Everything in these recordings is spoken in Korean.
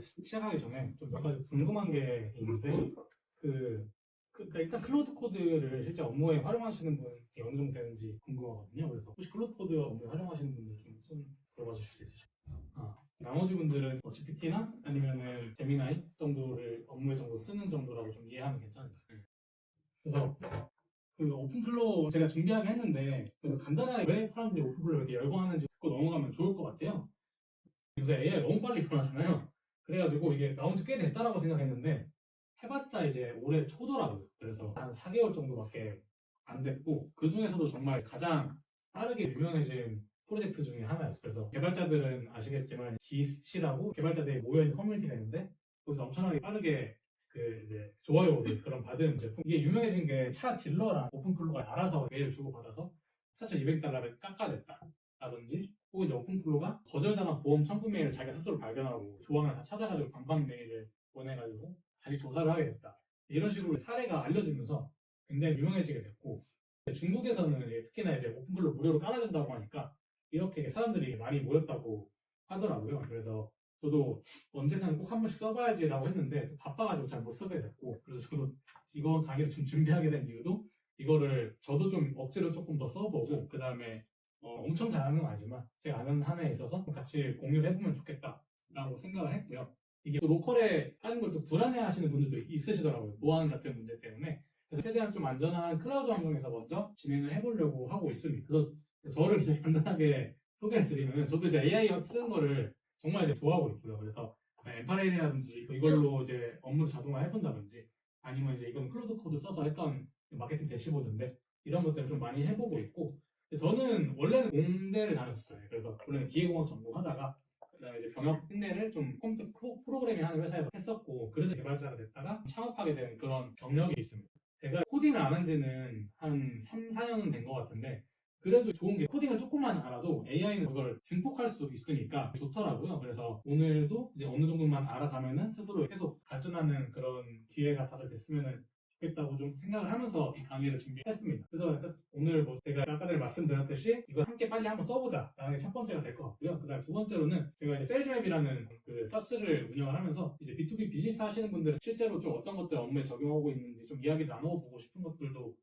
시작하기 전에 좀 몇 가지 궁금한 게 있는데, 그러니까 일단 클로드 코드를 실제 업무에 활용하시는 분이 어느 정도 되는지 궁금하거든요. 그래서 혹시 클로드 코드 업무에 활용하시는 분들 좀 손 들어봐 주실 수 있으실까요? 나머지 분들은 뭐 GPT나 아니면은 제미나이 정도를 업무에 정도 쓰는 정도라고 좀 이해하면 괜찮을까요? 그래서 그 오픈플로우 제가 준비하긴 했는데, 그래서 간단하게 왜 사람들이 오픈플로우 이렇게 열광하는지 듣고 넘어가면 좋을 것 같아요. 요새 AI 너무 빨리 변하잖아요. 그래가지고 이게 나온 지 꽤 됐다라고 생각했는데 해봤자 이제 올해 초더라고요. 그래서 한 4개월 정도밖에 안 됐고 그 중에서도 정말 가장 빠르게 유명해진 프로젝트 중에 하나였어요. 그래서 개발자들은 아시겠지만 기시라고 개발자들이 모여있는 커뮤니티가 있는데 거기서 엄청나게 빠르게 그 이제 좋아요 그런 받은 제품 이게 유명해진 게 차 딜러랑 오픈플로우가 알아서 메일을 주고받아서 4,200달러를 깎아냈다라든지 혹은 이제 오픈플로우가 거절당한 보험 청구 메일을 자기가 스스로 발견하고 조항을 다 찾아가지고 반박 메일을 보내가지고 다시 조사를 하게 됐다. 이런 식으로 사례가 알려지면서 굉장히 유명해지게 됐고 중국에서는 이제 특히나 이제 오픈플로우 무료로 깔아준다고 하니까 이렇게 사람들이 많이 모였다고 하더라고요. 그래서 저도 언젠가는 꼭 한 번씩 써봐야지라고 했는데 또 바빠가지고 잘 못 쓰게 됐고 그래서 저도 이거 강의를 좀 준비하게 된 이유도 이거를 저도 좀 억지로 조금 더 써보고 그 다음에 엄청 잘하는 건 아니지만 제가 아는 한에 있어서 같이 공유를 해보면 좋겠다라고 생각을 했고요. 이게 또 로컬에 하는 걸 또 불안해 하시는 분들도 있으시더라고요. 보안 같은 문제 때문에. 그래서 최대한 좀 안전한 클라우드 환경에서 먼저 진행을 해보려고 하고 있습니다. 그래서 저를 이제 간단하게 소개해 드리면 저도 이제 AI 쓰는 거를 정말 이제 좋아하고 있고요. 그래서 엠파레이라든지 이걸로 이제 업무를 자동화 해본다든지 아니면 이제 이건 클로드 코드 써서 했던 마케팅 대시보드인데 이런 것들을 좀 많이 해보고 있고 저는 원래는 공대를 다녔었어요. 그래서 원래는 기계공학 전공하다가 그다음에 이제 병역 특례를 좀 컴퓨터 프로그래밍 하는 회사에서 했었고 그래서 개발자가 됐다가 창업하게 된 그런 경력이 있습니다. 제가 코딩을 안 한 지는 한 3, 4년은 된 것 같은데 그래도 좋은 게 코딩을 조금만 알아도 AI는 그걸 증폭할 수 있으니까 좋더라고요. 그래서 오늘도 이제 어느 정도만 알아가면은 스스로 계속 발전하는 그런 기회가 다들 됐으면 좋겠다고 좀 생각을 하면서 이 강의를 준비했습니다. 그래서 오늘 뭐 제가 아까 전에 말씀드렸듯이 이걸 함께 빨리 한번 써보자 라는 게 첫 번째가 될 것 같고요. 그 다음 두 번째로는 제가 이제 셀즈맵이라는 그 사스를 운영을 하면서 이제 B2B 비즈니스 하시는 분들은 실제로 좀 어떤 것들 업무에 적용하고 있는지 좀 이야기 나눠보고 싶은 것들도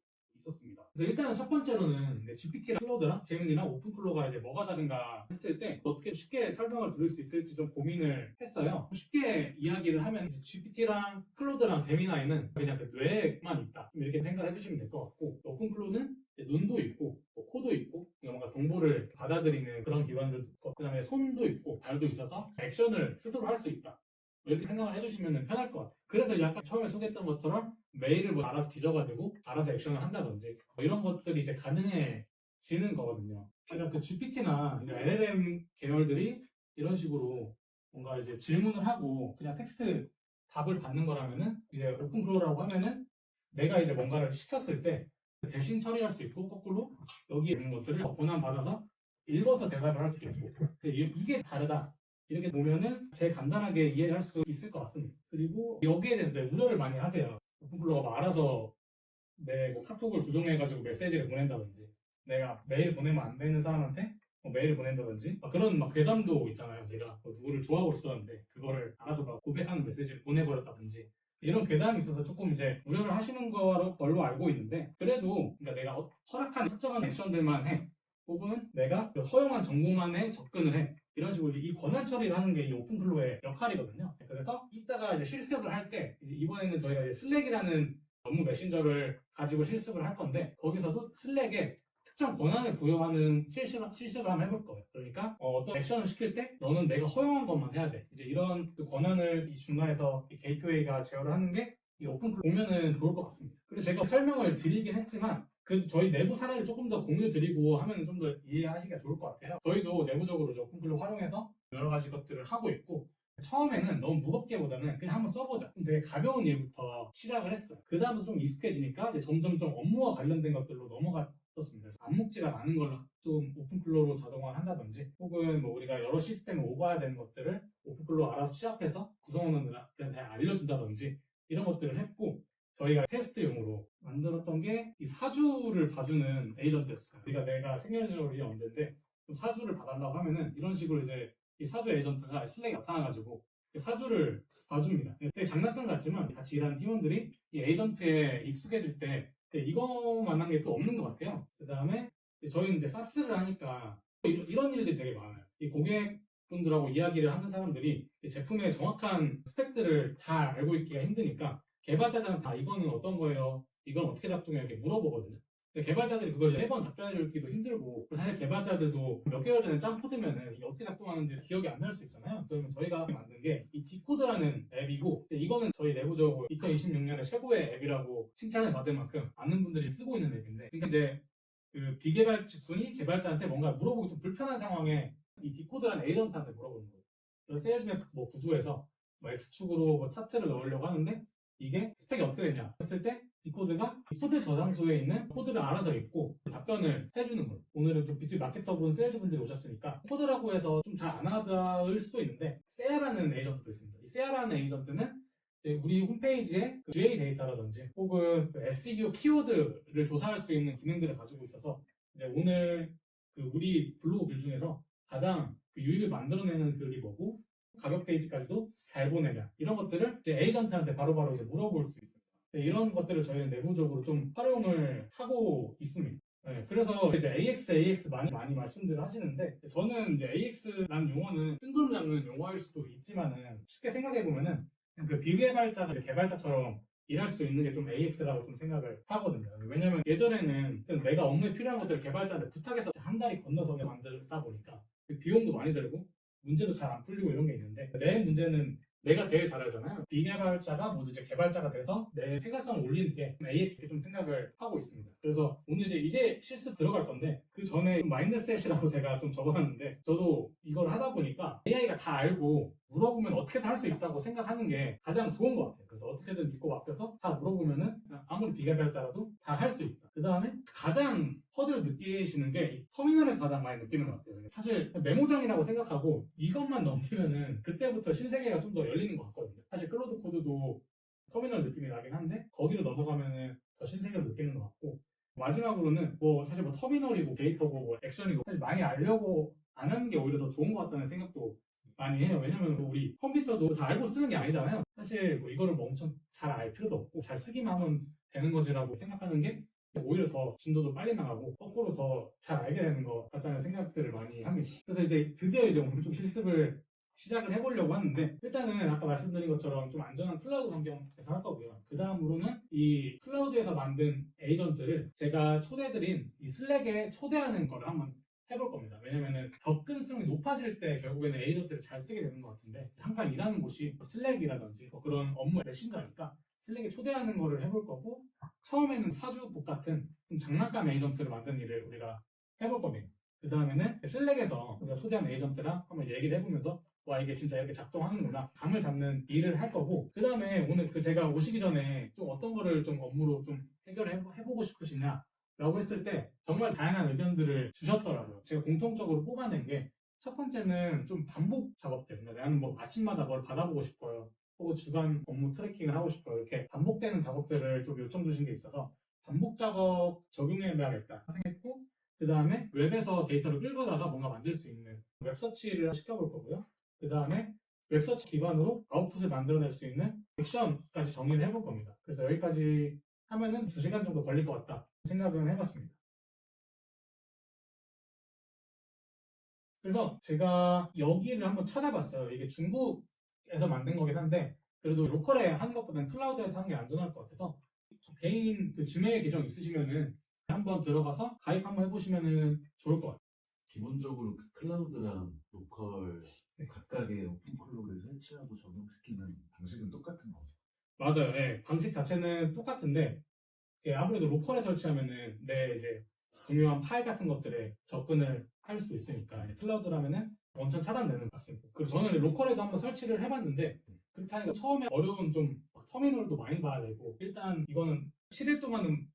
있었습니다. 그래서 일단은 첫 번째로는 GPT랑 클로드랑 제민이랑 오픈플로우가 이제 뭐가 다른가 했을 때 어떻게 쉽게 설명을 드릴 수 있을지 좀 고민을 했어요. 쉽게 이야기를 하면 GPT랑 클로드랑 제미나이는 그냥 그 뇌만 있다 이렇게 생각을 해주시면 될 것 같고 오픈플로우는 눈도 있고 코도 있고 뭔가 정보를 받아들이는 그런 기관들도 있고 그 다음에 손도 있고 발도 있어서 액션을 스스로 할 수 있다. 이렇게 생각을 해주시면 편할 것 같아요. 그래서 약간 처음에 소개했던 것처럼 메일을 뭐 알아서 뒤져가지고 알아서 액션을 한다든지 뭐 이런 것들이 이제 가능해지는 거거든요. 그러니까 그 GPT나 LLM 계열들이 이런 식으로 뭔가 이제 질문을 하고 그냥 텍스트 답을 받는 거라면은 이제 오픈플로우라고 하면은 내가 이제 뭔가를 시켰을 때 대신 처리할 수 있고 거꾸로 여기에 있는 것들을 권한받아서 읽어서 대답을 할 수도 있고 이게 다르다. 이렇게 보면은 제일 간단하게 이해할 수 있을 것 같습니다. 그리고 여기에 대해서 우려를 많이 하세요. 오픈플로어가 알아서 내 뭐 카톡을 조종해가지고 메시지를 보낸다든지, 내가 메일 보내면 안 되는 사람한테 메일을 보낸다든지, 그런 막 괴담도 있잖아요. 내가 뭐 누구를 좋아하고 있었는데, 그거를 알아서 막 고백하는 메시지를 보내버렸다든지, 이런 괴담이 있어서 조금 이제 우려를 하시는 걸로 알고 있는데, 그래도 그러니까 내가 허락한 특정한 액션들만 해. 혹은 내가 허용한 정보만에 접근을 해. 이런 식으로 이 권한 처리를 하는 게 이 오픈플로우의 역할이거든요. 그래서 이따가 이제 실습을 할 때 이번에는 저희가 이제 슬랙이라는 업무 메신저를 가지고 실습을 할 건데 거기서도 슬랙에 특정 권한을 부여하는 실습을 한번 해볼 거예요. 그러니까 어떤 액션을 시킬 때 너는 내가 허용한 것만 해야 돼. 이제 이런 그 권한을 이 중간에서 이 게이트웨이가 제어를 하는 게 이 오픈플로우 보면은 좋을 것 같습니다. 그래서 제가 설명을 드리긴 했지만 그 저희 내부 사례를 조금 더 공유 드리고 하면 좀 더 이해하시기가 좋을 것 같아요. 저희도 내부적으로 오픈플로우 활용해서 여러 가지 것들을 하고 있고 처음에는 너무 무겁게보다는 그냥 한번 써보자. 되게 가벼운 일부터 시작을 했어요. 그 다음부터 좀 익숙해지니까 이제 점점 좀 업무와 관련된 것들로 넘어갔었습니다. 암묵지가 많은 걸 좀 오픈플로우로 자동화를 한다든지 혹은 뭐 우리가 여러 시스템을 오가야 되는 것들을 오픈플로우 알아서 취합해서 구성원들한테 알려준다든지 이런 것들을 했고 저희가 테스트용으로 만들었던 게 이 사주를 봐주는 에이전트였어요. 그러니까 내가 생년월일이 언제인데 좀 사주를 봐달라고 하면은 이런 식으로 이제 이 사주 에이전트가 슬랙에 나타나가지고 사주를 봐줍니다. 되게 장난감 같지만 같이 일하는 팀원들이 이 에이전트에 익숙해질 때 이거만한 게 또 없는 것 같아요. 그 다음에 저희는 이제 사스를 하니까 이런 일들이 되게 많아요. 이 고객분들하고 이야기를 하는 사람들이 이 제품의 정확한 스펙들을 다 알고 있기가 힘드니까 개발자들은 다 이거는 어떤 거예요? 이건 어떻게 작동해요? 이렇게 물어보거든요. 근데 개발자들이 그걸 매번 답변해 주기도 힘들고 사실 개발자들도 몇 개월 전에 짠 코드면은 이게 어떻게 작동하는지 기억이 안 날 수 있잖아요. 그러면 저희가 만든 게 이 디코드라는 앱이고 이거는 저희 내부적으로 2026년에 최고의 앱이라고 칭찬을 받을 만큼 많은 분들이 쓰고 있는 앱인데 그러니까 이제 그 비개발직분이 개발자한테 뭔가 물어보기 좀 불편한 상황에 이 디코드라는 에이전트한테 물어보는 거예요. 그래서 세일즈맵 뭐 구조에서 뭐 X축으로 뭐 차트를 넣으려고 하는데 이게 스펙이 어떻게 되냐 했을 때 디코드가 코드 저장소에 있는 코드를 알아서 읽고 답변을 해주는 거예요. 오늘은 좀 B2B 마케터분, 세일즈분들이 오셨으니까 코드라고 해서 좀 잘 안 와닿을 수도 있는데 세아라는 에이전트도 있습니다. 이 세아라는 에이전트는 우리 홈페이지에 그 GA 데이터라든지 혹은 그 SEO 키워드를 조사할 수 있는 기능들을 가지고 있어서 오늘 그 우리 블로그 글 중에서 가장 그 유익을 만들어내는 글이 뭐고 가격 페이지까지도 잘 보내냐 이런 것들을 이제 에이전트한테 바로바로 이제 물어볼 수 있습니다. 이런 것들을 저희는 내부적으로 좀 활용을 하고 있습니다. 네, 그래서 이제 AX 많이 말씀들을 하시는데 저는 이제 AX라는 용어는 뜬구름 잡는 용어일 수도 있지만은 쉽게 생각해 보면은 그 비개발자가 개발자처럼 일할 수 있는 게 좀 AX라고 좀 생각을 하거든요. 왜냐면 예전에는 내가 업무에 필요한 것들을 개발자한테 부탁해서 한 달이 건너서 만들다 보니까 비용도 많이 들고 문제도 잘 안 풀리고 이런 게 있는데 내 문제는 내가 제일 잘 알잖아요. 비개발자가 모두 이제 개발자가 돼서 내 생산성을 올리는 게 AX 좀 생각을 하고 있습니다. 그래서 오늘 이제 실습 들어갈 건데 그 전에 마인드셋이라고 제가 좀 적어놨는데 저도 이걸 하다 보니까 AI가 다 알고 물어보면 어떻게든 할 수 있다고 생각하는 게 가장 좋은 것 같아요. 그래서 어떻게든 믿고 맡겨서 다 물어보면은 아무리 비개발자라도 다 할 수 있다. 그 다음에 가장 허들을 느끼시는 게 이 터미널에서 가장 많이 느끼는 것 같아요. 사실 메모장이라고 생각하고 이것만 넘기면은 그때부터 신세계가 좀 더 열리는 것 같거든요. 사실 클로드 코드도 터미널 느낌이 나긴 한데 거기로 넘어가면은 더 신세계를 느끼는 것 같고 마지막으로는 뭐 사실 뭐 터미널이고 데이터고 뭐 액션이고 사실 많이 알려고 안 하는 게 오히려 더 좋은 것 같다는 생각도 많이 해요. 왜냐면 우리 컴퓨터도 다 알고 쓰는 게 아니잖아요. 사실 뭐 이거를 뭐 엄청 잘 알 필요도 없고 잘 쓰기만 하면 되는 거지라고 생각하는 게 오히려 더 진도도 빨리 나가고 거꾸로 더 잘 알게 되는 것 같다는 생각들을 많이 합니다. 그래서 이제 드디어 이제 오늘 좀 실습을 시작을 해보려고 하는데 일단은 아까 말씀드린 것처럼 좀 안전한 클라우드 환경에서 할 거고요. 그 다음으로는 이 클라우드에서 만든 에이전트를 제가 초대드린 이 슬랙에 초대하는 거를 한번 해볼 겁니다. 왜냐면은 접근성이 높아질 때 결국에는 에이전트를 잘 쓰게 되는 것 같은데 항상 일하는 곳이 슬랙이라든지 뭐 그런 업무 메신저니까 슬랙에 초대하는 거를 해볼 거고 처음에는 사주복 같은 좀 장난감 에이전트를 만드는 일을 우리가 해볼 겁니다. 그 다음에는 슬랙에서 우리가 초대한 에이전트랑 한번 얘기를 해보면서 와 이게 진짜 이렇게 작동하는구나 감을 잡는 일을 할 거고 그 다음에 오늘 그 제가 오시기 전에 좀 어떤 거를 좀 업무로 좀 해결해보고 싶으시냐 라고 했을 때 정말 다양한 의견들을 주셨더라고요. 제가 공통적으로 뽑아낸 게 첫 번째는 좀 반복 작업들. 나는 뭐 아침마다 뭘 받아보고 싶어요. 혹은 주간 업무 트래킹을 하고 싶어요. 이렇게 반복되는 작업들을 좀 요청 주신 게 있어서 반복 작업 적용해봐야겠다 생각했고 그 다음에 웹에서 데이터를 끌고다가 뭔가 만들 수 있는 웹서치를 시켜볼 거고요. 그 다음에 웹서치 기반으로 아웃풋을 만들어낼 수 있는 액션까지 정리를 해볼 겁니다. 그래서 여기까지 하면은 2시간 정도 걸릴 것 같다 생각은 해봤습니다. 그래서 제가 여기를 한번 찾아봤어요. 이게 중국에서 만든 거긴 한데 그래도 로컬에 하는 것보다는 클라우드에서 하는 게 안전할 것 같아서 개인 그 지메일 계정 있으시면은 한번 들어가서 가입 한번 해보시면은 좋을 것 같아요. 기본적으로 그 클라우드랑 로컬 각각의 오픈 클로우를 설치하고 적용시키는 방식은 똑같은 거죠. 맞아요. 예, 방식 자체는 똑같은데 예, 아무래도 로컬에 설치하면은 내 이제 중요한 파일 같은 것들에 접근을 할 수 있으니까 클라우드라면은 원천 차단되는 것 같습니다. 그리고 저는 로컬에도 한번 설치를 해봤는데 그렇게 하니까 처음에 어려운 좀 터미널도 많이 봐야 되고 일단 이거는 7일 동안은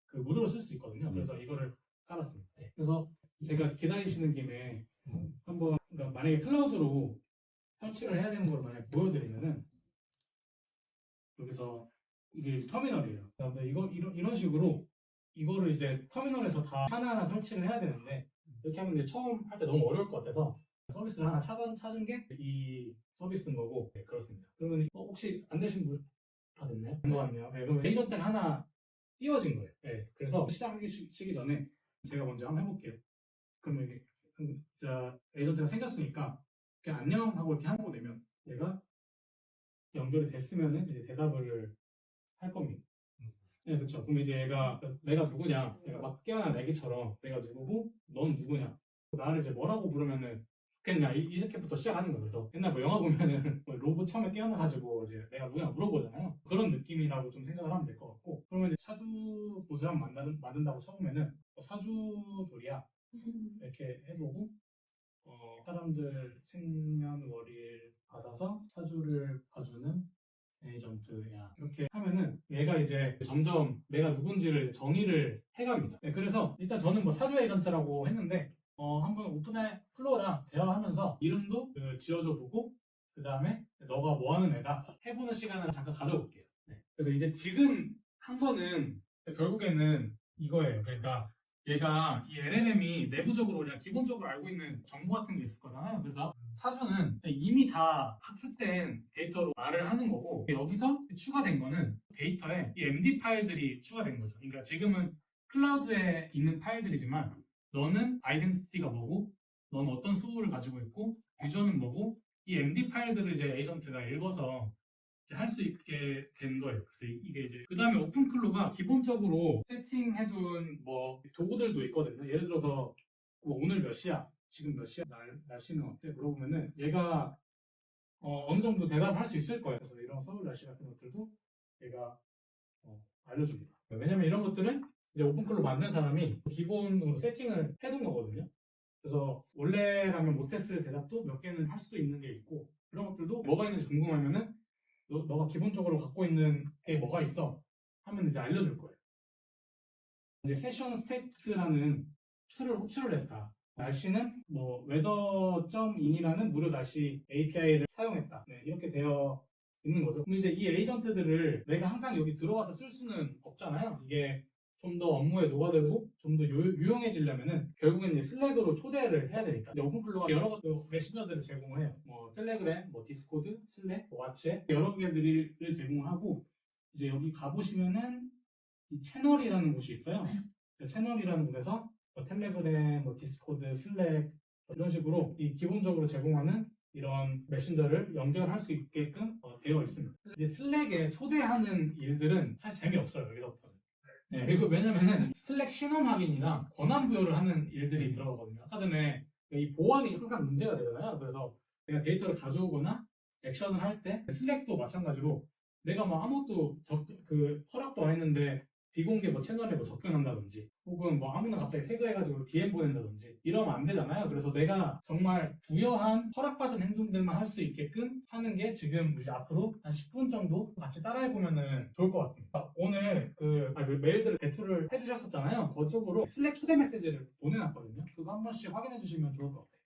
그 무료로 쓸 수 있거든요. 그래서 이거를 깔았습니다. 네. 그래서 제가 기다리시는 김에 한번 그러니까 만약에 클라우드로 설치를 해야 되는 걸 만약에 보여드리면은 여기서 이게 터미널이에요. 그다음에 이런 식으로 이거를 이제 터미널에서 다 하나하나 설치를 해야 되는데 이렇게 하면 이제 처음 할 때 너무 어려울 것 같아서 서비스를 하나 찾은 게 이 서비스인 거고 네, 그렇습니다. 그러면 혹시 안 되신 분 다 됐나요? 된 것 같네요. 네, 그럼 에이전트가 하나 띄워진 거예요. 네, 그래서 시작하기 전에 제가 먼저 한번 해볼게요. 그러면 이게 자 에이전트가 생겼으니까 그냥 안녕하고 이렇게 하고 되면 얘가 연결이 됐으면은 이제 대답을 할 겁니다. 네, 그렇죠. 그럼 이제 얘가 내가 누구냐, 내가 막 깨어난 애기처럼 내가 누구고, 넌 누구냐. 나를 이제 뭐라고 부르면은 좋겠냐 이렇게부터 시작하는 거예요. 그래서 옛날 뭐 영화 보면은 뭐 로봇 처음에 깨어나가지고 이제 내가 누구냐 물어보잖아요. 그런 느낌이라고 좀 생각을 하면 될 것 같고, 그러면 이제 사주 보스랑 만든다고 쳐보면은 사주돌이야 이렇게 해보고 사람들 생년월일 받아서 사주를 봐주는 에이전트야 이렇게 하면은 얘가 이제 점점 내가 누군지를 정의를 해갑니다. 네, 그래서 일단 저는 뭐 사주 에이전트라고 했는데 한번 오픈해 플로어랑 대화하면서 이름도 지어줘 보고 그 다음에 너가 뭐 하는 애다 해보는 시간을 잠깐 가져볼게요. 네. 그래서 이제 지금 한 거는 결국에는 이거예요. 그러니까 얘가 이 LLM이 내부적으로 그냥 기본적으로 알고 있는 정보 같은 게 있을 거잖아요. 그래서 사주는 이미 다 학습된 데이터로 말을 하는 거고 여기서 추가된 거는 데이터에 이 MD 파일들이 추가된 거죠. 그러니까 지금은 클라우드에 있는 파일들이지만 너는 아이덴티티가 뭐고 너는 어떤 수호를 가지고 있고 유저는 뭐고 이 MD 파일들을 이제 에이전트가 읽어서 할 수 있게 된 거예요. 그래서 이게 이제 그 다음에 오픈클로가 기본적으로 세팅해둔 뭐 도구들도 있거든요. 예를 들어서 뭐 오늘 몇 시야? 지금 몇 시야? 날씨는 어때? 물어보면은 얘가 어느 정도 대답할 수 있을 거예요. 그래서 이런 서울 날씨 같은 것들도 얘가 알려줍니다. 왜냐면 이런 것들은 이제 오픈클로 만든 사람이 기본으로 세팅을 해둔 거거든요. 그래서 원래라면 못했을 대답도 몇 개는 할 수 있는 게 있고 그런 것들도 뭐가 있는지 궁금하면은 너가 기본적으로 갖고 있는 게 뭐가 있어? 하면 이제 알려줄 거예요. 이제 세션 스테이트라는 툴을 호출을 했다. 날씨는 뭐 weather.in이라는 무료 날씨 API를 사용했다. 네, 이렇게 되어 있는 거죠. 그럼 이제 이 에이전트들을 내가 항상 여기 들어와서 쓸 수는 없잖아요. 이게 좀 더 업무에 녹아들고 좀 더 유용해지려면은 결국엔 이제 슬랙으로 초대를 해야 되니까 오픈플로가 여러 메신저들을 제공을 해요. 뭐 텔레그램, 뭐 디스코드, 슬랙, 뭐 왓츠앱 여러 개들을 제공을 하고 이제 여기 가보시면은 이 채널이라는 곳이 있어요. 채널이라는 곳에서 뭐 텔레그램, 뭐 디스코드, 슬랙 이런 식으로 이 기본적으로 제공하는 이런 메신저를 연결할 수 있게끔 되어 있습니다. 이제 슬랙에 초대하는 일들은 사실 재미없어요. 여기서부터는. 네, 그리고 왜냐면은 슬랙 신원 확인이랑 권한 부여를 하는 일들이 들어가거든요. 아까 전에 이 보안이 항상 문제가 되잖아요. 그래서 내가 데이터를 가져오거나 액션을 할 때 슬랙도 마찬가지로 내가 뭐 아무것도 허락도 안 했는데 비공개 뭐 채널에 뭐 접근한다든지 혹은 뭐 아무나 갑자기 태그해가지고 DM 보낸다든지 이러면 안 되잖아요. 그래서 내가 정말 부여한 허락받은 행동들만 할 수 있게끔 하는 게 지금 이제 앞으로 한 10분 정도 같이 따라해보면 좋을 것 같습니다. 오늘 메일들을 배출을 해주셨었잖아요. 그쪽으로 슬랙 초대 메시지를 보내놨거든요. 그거 한 번씩 확인해 주시면 좋을 것 같아요.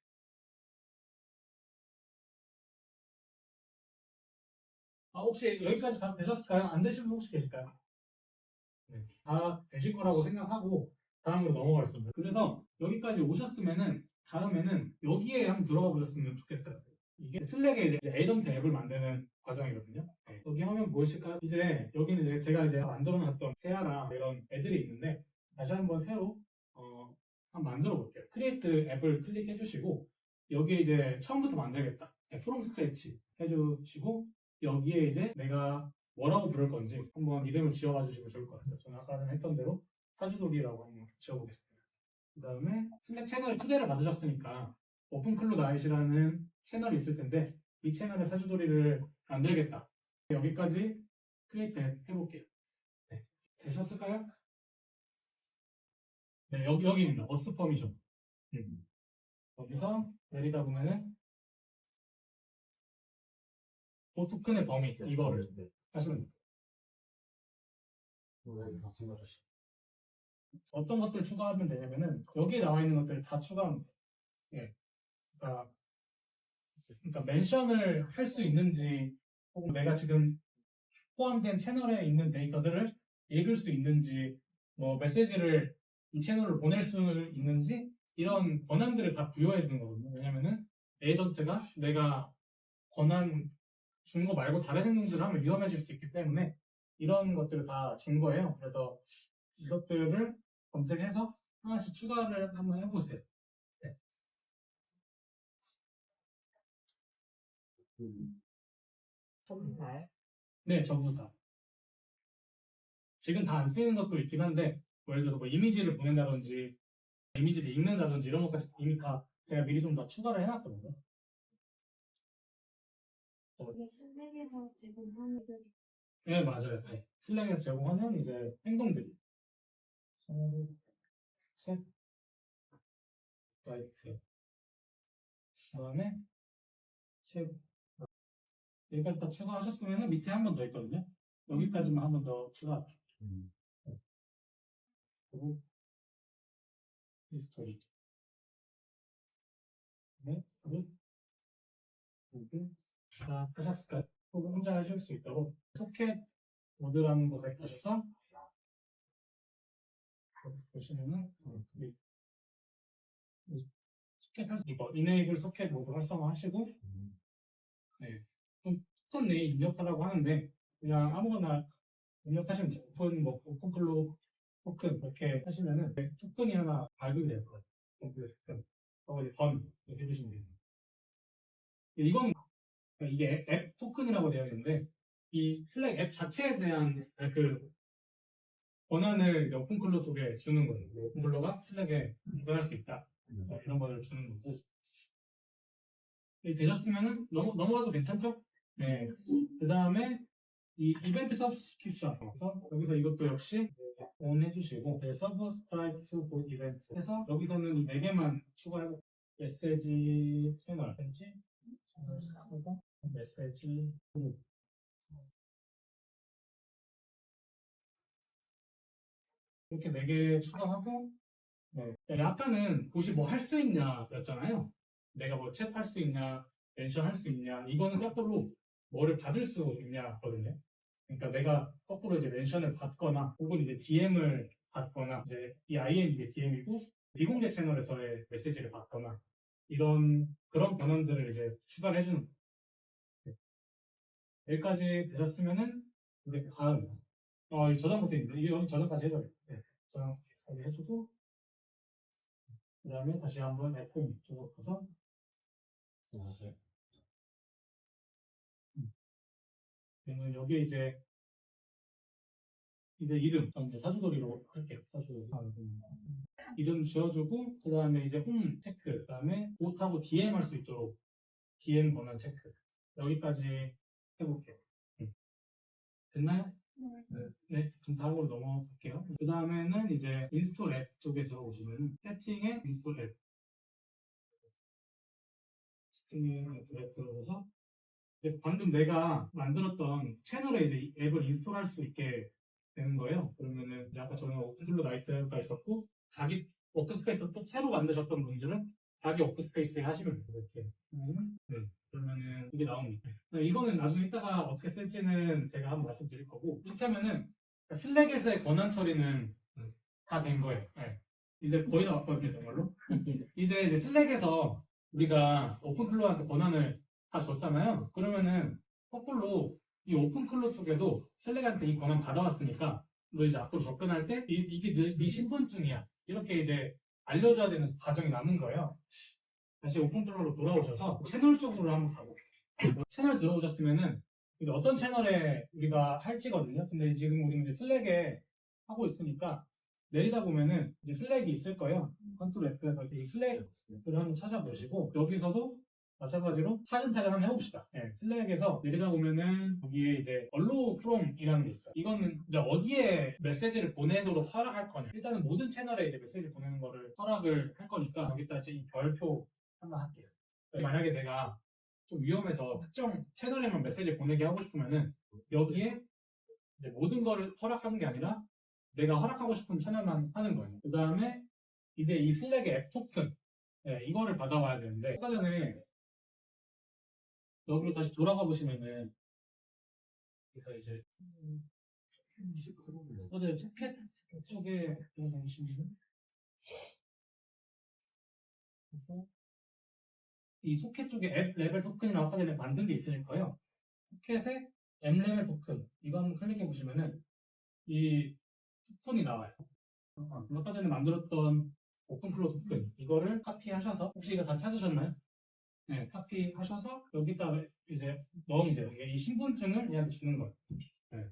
혹시 여기까지 다 되셨을까요? 안 되신 분 혹시 계실까요? 네, 다 되실 거라고 생각하고 다음으로 넘어가겠습니다. 그래서 여기까지 오셨으면은 다음에는 여기에 한번 들어가 보셨으면 좋겠어요. 이게 슬랙에 이제 에이전트 앱을 만드는 과정이거든요. 네, 여기 하면 보이실까요? 이제 여기는 이제 제가 이제 만들어놨던 세아라 이런 애들이 있는데 다시 한번 새로 한번 만들어 볼게요. 크리에이트 앱을 클릭해 주시고 여기에 이제 처음부터 만들겠다. 프롬 스크래치 해주시고 여기에 이제 내가 뭐라고 부를 건지 한번 이름을 지어봐 주시면 좋을 것 같아요. 저는 아까 전에 했던 대로 사주돌이라고 한번 지어보겠습니다. 그 다음에 슬랙 채널 초대를 받으셨으니까 오픈클로드 아이시라는 채널이 있을 텐데 이 채널에 사주돌이를 만들겠다. 여기까지 크리에이트 해볼게요. 네. 되셨을까요? 네, 여기입니다. 어스 퍼미션. 여기서 내리다 보면은 토큰의 범위 이거를 하시면 됩니다. 어떤 것들 추가하면 되냐면은 여기에 나와 있는 것들 다 추가하면 돼요. 예. 그러니까 멘션을 할 수 있는지 혹은 내가 지금 포함된 채널에 있는 데이터들을 읽을 수 있는지 뭐 메시지를 이 채널을 보낼 수 있는지 이런 권한들을 다 부여해 주는 거거든요. 왜냐면은 에이전트가 내가 권한 준 거 말고 다른 행동들을 하면 위험해질 수 있기 때문에 이런 것들을 다 준 거예요. 그래서 이것들을 검색해서 하나씩 추가를 한번 해보세요. 네, 정말 네, 전부 다. 지금 다 안 쓰이는 것도 있긴 한데, 뭐 예를 들어서 뭐 이미지를 보낸다든지, 이미지를 읽는다든지 이런 것까지 이미 다 제가 미리 좀 다 추가를 해놨거든요. 이게 슬랙에서 지금 하는 그 네, 맞아요. 네. 슬랙에서 제공하는 이제 행동들이. 챗, 라이트. 그 다음에 책 여기까지 다 추가하셨으면 밑에 한 번 더 있거든요. 여기까지만 한 번 더 추가할게요. 그리고 히스토리. 네, 그리고 여기 다 하셨을까요? 혹은 혼자 하실 수 있도록 소켓 모드라는 곳에 가셔서 여기 보시면은 이 소켓 이거 이네이블 소켓 모드 활성화하시고 네, 좀 토큰 내에 입력하라고 하는데 그냥 아무거나 입력하시면 돼요. 오픈클로 토큰 이렇게 하시면은 토큰이 하나 발급이 될 거예요. 토큰. 이제 던 이렇게 해주시면 돼요. 이건 이게 앱 토큰이라고 되어 있는데 이 슬랙 앱 자체에 대한 그 권한을 이제 오픈클로 쪽에 주는 거예요. 오픈클로가 슬랙에 구현할 수 있다. 이런 거를 주는 거고. 되셨으면은 넘어가도 괜찮죠? 네. 그 다음에 이 이벤트 서브스크립션 그래서 여기서 이것도 역시 온 해주시고 서브스크라이브 투 이벤트 해서 여기서는 이 4개만 추가해볼게요. 메시지 채널 왠지 메시지 그룹 이렇게 4개 추가하고 네. 아까는 혹시 뭐 할 수 있냐 였잖아요. 내가 뭐 챗 할 수 있냐 멘션 할 수 있냐 이거는 거꾸로 뭐를 받을 수 있냐거든요. 그러니까 내가 거꾸로 이제 멘션을 받거나 혹은 이제 DM을 받거나 이제 이 IM 이게 DM이고 비공개 채널에서의 메시지를 받거나 이런 그런 권한들을 이제 추가를 해주는 거예요. 네. 여기까지 되셨으면은 이제 다음 이 저장 버튼인데 여기 저장까지 해줘요. 네. 저장까지 해주고 그 다음에 다시 한번 F 쪽으로 가서 들어가세요. 그러면 여기 이제 이름 이제 사주돌이로 할게요. 사주돌이. 이름 지어주고 그 다음에 이제 체크 그 다음에 옷하고 DM 할 수 있도록 DM 권한 체크 여기까지 해볼게요. 됐나요? 네. 네, 그럼 다음으로 넘어갈게요. 그 다음에는 이제 인스톨 앱 쪽에 들어오시면 세팅에 인스톨 앱 세팅에 앱 들어가서 방금 내가 만들었던 채널에 이제 앱을 인스톨할 수 있게 되는 거예요. 그러면은 이제 아까 전에 오픈플로 나이트가 있었고 자기 워크스페이스 또 새로 만드셨던 분들은 자기 워크스페이스에 하시면 돼요. 이렇게. 네. 그러면은 이게 나옵니다. 이거는 나중에 이따가 어떻게 쓸지는 제가 한번 말씀드릴 거고 이렇게 하면은 슬랙에서의 권한 처리는 다 된 거예요. 네. 이제 거의 다 왔거든요, 정말로. 이제 슬랙에서 우리가 오픈플로우한테 권한을 다 줬잖아요. 그러면은 거꾸로 이 오픈클로 쪽에도 슬랙한테 이 권한 받아왔으니까 너 이제 앞으로 접근할 때 이게 네 신분증이야. 이렇게 이제 알려줘야 되는 과정이 남은 거예요. 다시 오픈클로로 돌아오셔서 채널 쪽으로 한번 가볼게요. 채널 들어오셨으면은 이제 어떤 채널에 우리가 할지거든요. 근데 지금 우리는 이제 슬랙에 하고 있으니까 내리다 보면은 이제 슬랙이 있을 거예요. 컨트롤 F에서 이 슬랙을 한번 찾아보시고 여기서도 마찬가지로 차근차근 한번 해봅시다. 네, 슬랙에서 내리다 보면은 여기에 이제 allow from이라는 게 있어요. 이거는 이제 어디에 메시지를 보내도록 허락할 거냐. 일단은 모든 채널에 이제 메시지 보내는 거를 허락을 할 거니까 여기다 이제 이 별표 한번 할게요. 만약에 내가 좀 위험해서 특정 채널에만 메시지 보내게 하고 싶으면은 여기에 이제 모든 거를 허락하는 게 아니라 내가 허락하고 싶은 채널만 하는 거예요. 그 다음에 이제 이 슬랙의 앱 토큰 이거를 받아와야 되는데 아까 전에 여기로 다시 돌아가 보시면은 그래서 이제 어제 소켓 쪽에 들어가시면은 이 소켓 쪽에 앱 레벨 토큰이라고 아까 전에 만든 게 있으실 거예요. 소켓에 M 레벨 토큰 이거 한번 클릭해 보시면은 이 토큰이 나와요. 아까 전에 만들었던 오픈플로 토큰 이거를 카피하셔서 혹시 이거 다 찾으셨나요? 네, 카피하셔서 여기다가 이제 넣으면 돼요. 이게 이 신분증을 얘한테 주는 거예요. 네.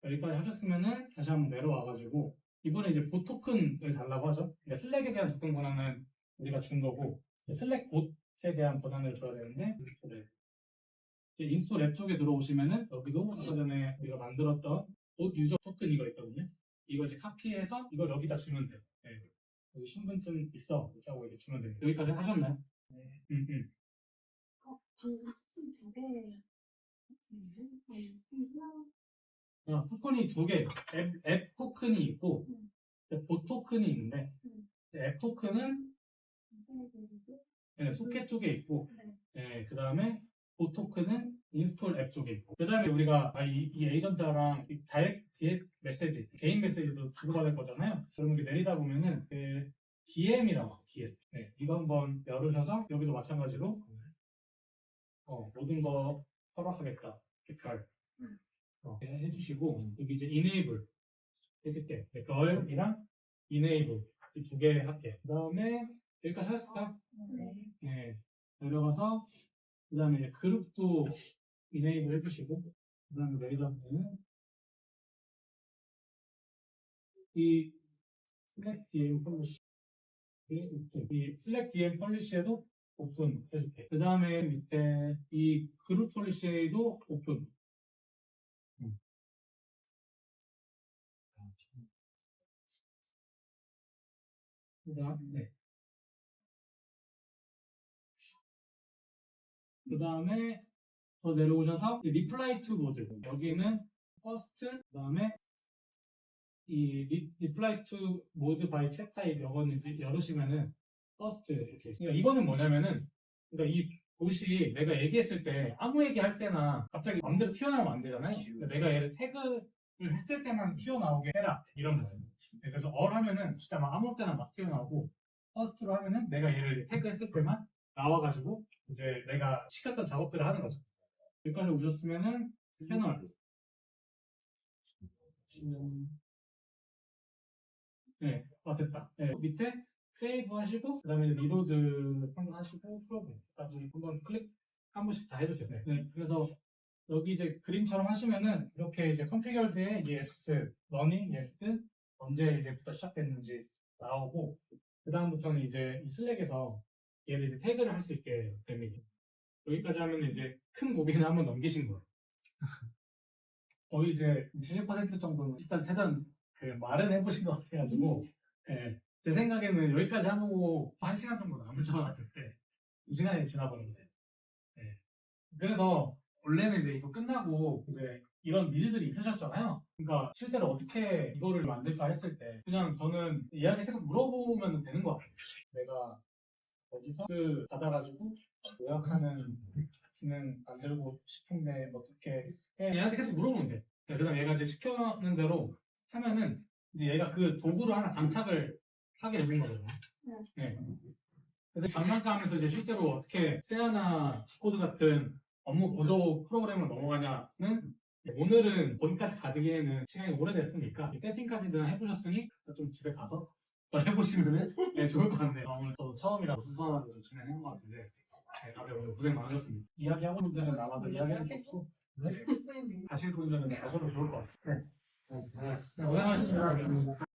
여기까지 하셨으면은 다시 한번 내려와가지고 이번에 이제 봇 토큰을 달라고 하죠. 그러니까 슬랙에 대한 접근 권한은 우리가 준 거고 슬랙 봇에 대한 권한을 줘야 되는데 네. 이제 인스톨 앱 쪽에 들어오시면은 여기도 아까 전에 우리가 만들었던 봇 유저 토큰 이거 있거든요. 이거 이제 카피해서 이걸 여기다 주면 돼요. 네. 여기 신분증 있어 이렇게 하고 이렇게 주면 됩니다. 여기까지 하셨나요? 네. 방금 두 개. 토큰이 두 개, 앱 토큰이 있고 봇 토큰이 있는데 앱 토큰은 네, 소켓 쪽에 있고 네, 그 다음에 봇 토큰은 인스톨 앱 쪽에 있고 그 다음에 우리가 이 에이전트랑 이 디렉트 메시지, 개인 메시지도 주고받을 거잖아요. 그러면 이렇게 내리다 보면은 그 DM이라고 DM. 네, 이거 한번 열으셔서 여기도 마찬가지로 모든 거 허락하겠다. 이렇게 별 해주시고 여기 이제 enable 이렇게 별이랑 enable 이 두 개 할게요. 그 다음에 여기까지 하셨을까요? 네. 내려가서 그 다음에 그룹도 enable 해주시고 그 다음에 내리다 보면 이 select DM policy 이 select DM policy에도 오픈 해줄게. 그 다음에 밑에 이 그룹 폴리시에도 오픈. 네. 그 다음에 더 내려오셔서 리플라이 투 모드 여기는 퍼스트 그 다음에 이 리플라이 투 모드 바이 챗 타입 이거는 이제 열으시면은 퍼스트 이렇게 있어요. 그러니까 이거는 뭐냐면은 그러니까 이 옷이 내가 얘기했을 때 아무 얘기할 때나 갑자기 마음대로 튀어나오면 안 되잖아요. 그러니까 내가 얘를 태그를 했을 때만 튀어나오게 해라 이런 거죠. 그래서 all 하면은 진짜 막 아무 때나 막 튀어나오고 퍼스트로 하면은 내가 얘를 태그했을 때만 나와가지고 이제 내가 시켰던 작업들을 하는 거죠. 여기까지 오셨으면은 채널 네, 됐다. 네, 밑에 세이브 하시고 그다음에 리로드 한번 하시고 프로그램까지 한번 클릭 한 번씩 다 해주세요. 네, 그래서 여기 이제 그림처럼 하시면은 이렇게 이제 컨피규어드에 yes, running, yes, 언제 이제부터 시작됐는지 나오고 그 다음부터는 이제 이 슬랙에서 얘를 이제 태그를 할 수 있게 됩니다. 여기까지 하면 이제 큰 고비는 한번 넘기신 거예요. 거의 이제 70% 정도는 일단 최대한 그 말은 해보신 것 같아가지고 예, 제 생각에는 여기까지 하고 1시간 정도 남을 줄 알았는데 2시간이 지나버렸네. 예. 그래서 원래는 이제 이거 끝나고 이제 이런 니즈들이 있으셨잖아요. 그러니까 실제로 어떻게 이거를 만들까 했을 때 그냥 저는 얘한테 계속 물어보면 되는 것 같아요. 내가 여기서 받아가지고 요약하는 기능 만들고 싶은데 어떻게 해? 얘한테 계속 물어보면 돼. 그다음 얘가 이제 시켜놓은 대로 하면은 이제 얘가 그 도구를 하나 장착을 하게 되는 거거든요. 네. 그래서 장난감에서 이제 실제로 어떻게 세아나 코드 같은 업무 보조 프로그램으로 넘어가냐는 오늘은 거기까지 가지기에는 시간이 오래됐으니까 이 세팅까지는 해보셨으니 좀 집에 가서 또 해보시면은 네, 좋을 것 같네요. 오늘 저도 처음이라 수선하게 좀 진행한 것 같은데 네, 다들 오늘 고생 많으셨습니다. 이야기하고 분들은 남아서 이야기할 수 없고 네. 가실 분들은 가셔도 좋을 것 같아요. 네. 고생하셨습니다.